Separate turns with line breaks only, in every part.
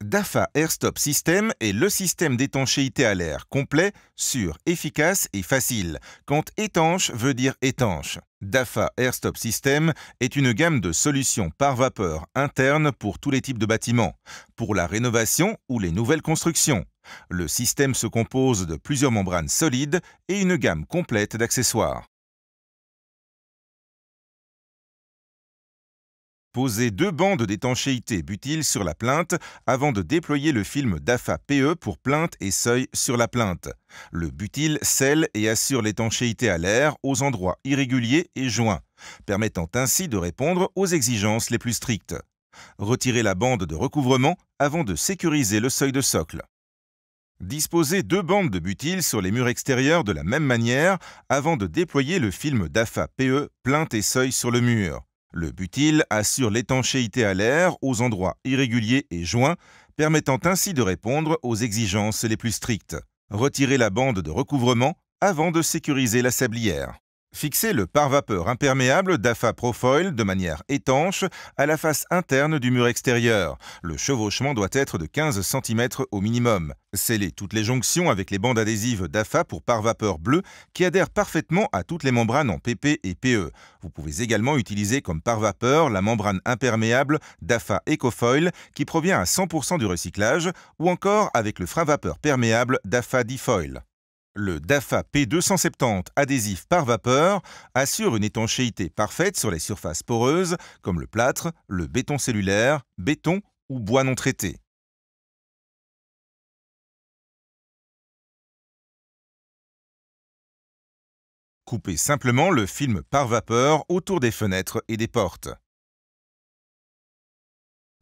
DAFA Airstop System est le système d'étanchéité à l'air complet, sûr, efficace et facile, quand étanche veut dire étanche. DAFA Airstop System est une gamme de solutions par vapeur interne pour tous les types de bâtiments, pour la rénovation ou les nouvelles constructions. Le système se compose de plusieurs membranes solides et une gamme complète d'accessoires. Posez 2 bandes d'étanchéité butyle sur la plinthe avant de déployer le film DAFA PE pour plinthe et seuil sur la plinthe. Le butyle scelle et assure l'étanchéité à l'air aux endroits irréguliers et joints, permettant ainsi de répondre aux exigences les plus strictes. Retirez la bande de recouvrement avant de sécuriser le seuil de socle. Disposez 2 bandes de butyle sur les murs extérieurs de la même manière avant de déployer le film DAFA PE plinthe et seuil sur le mur. Le butyle assure l'étanchéité à l'air aux endroits irréguliers et joints, permettant ainsi de répondre aux exigences les plus strictes. Retirez la bande de recouvrement avant de sécuriser la sablière. Fixez le pare-vapeur imperméable DAFA Profoil de manière étanche à la face interne du mur extérieur. Le chevauchement doit être de 15 cm au minimum. Scellez toutes les jonctions avec les bandes adhésives DAFA pour pare-vapeur bleu qui adhèrent parfaitement à toutes les membranes en PP et PE. Vous pouvez également utiliser comme pare-vapeur la membrane imperméable DAFA Ecofoil qui provient à 100% du recyclage ou encore avec le frein-vapeur perméable DAFA Defoil. Le DAFA P270 adhésif par vapeur assure une étanchéité parfaite sur les surfaces poreuses comme le plâtre, le béton cellulaire, béton ou bois non traité. Coupez simplement le film par vapeur autour des fenêtres et des portes.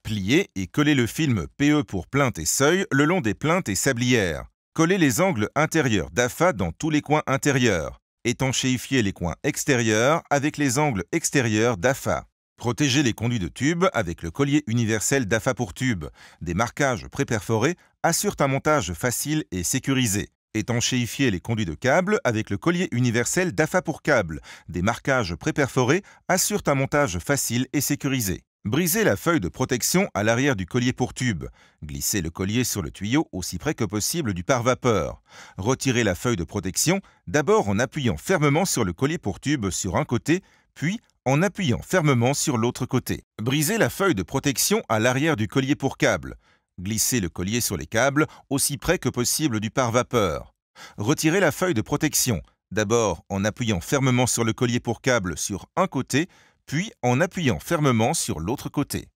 Pliez et collez le film PE pour plinthe et seuil le long des plinthes et sablières. Collez les angles intérieurs DAFA dans tous les coins intérieurs. Étanchéifiez les coins extérieurs avec les angles extérieurs DAFA. Protégez les conduits de tube avec le collier universel DAFA pour tube. Des marquages préperforés assurent un montage facile et sécurisé. Étanchéifiez les conduits de câble avec le collier universel DAFA pour câble. Des marquages préperforés assurent un montage facile et sécurisé. Brisez la feuille de protection à l'arrière du collier pour tube. Glissez le collier sur le tuyau aussi près que possible du pare-vapeur. Retirez la feuille de protection, d'abord en appuyant fermement sur le collier pour tube sur un côté, puis en appuyant fermement sur l'autre côté. Brisez la feuille de protection à l'arrière du collier pour câble. Glissez le collier sur les câbles aussi près que possible du pare-vapeur. Retirez la feuille de protection, d'abord en appuyant fermement sur le collier pour câble sur un côté, puis en appuyant fermement sur l'autre côté.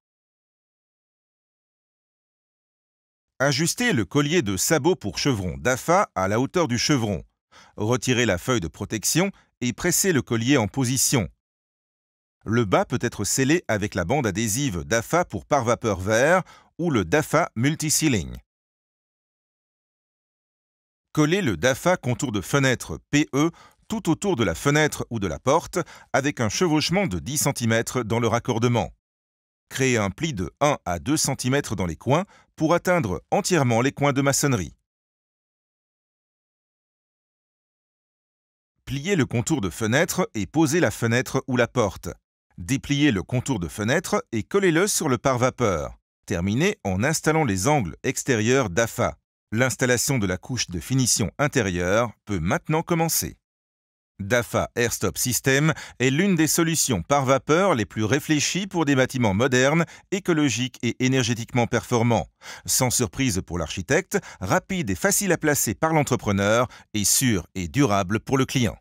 Ajustez le collier de sabot pour chevron DAFA à la hauteur du chevron. Retirez la feuille de protection et pressez le collier en position. Le bas peut être scellé avec la bande adhésive DAFA pour pare-vapeur vert ou le DAFA Multi-Sealing. Collez le DAFA contour de fenêtre PE tout autour de la fenêtre ou de la porte avec un chevauchement de 10 cm dans le raccordement. Créez un pli de 1 à 2 cm dans les coins pour atteindre entièrement les coins de maçonnerie. Pliez le contour de fenêtre et posez la fenêtre ou la porte. Dépliez le contour de fenêtre et collez-le sur le pare-vapeur. Terminez en installant les angles extérieurs DAFA. L'installation de la couche de finition intérieure peut maintenant commencer. DAFA Airstop System est l'une des solutions par vapeur les plus réfléchies pour des bâtiments modernes, écologiques et énergétiquement performants. Sans surprise pour l'architecte, rapide et facile à placer par l'entrepreneur et sûr et durable pour le client.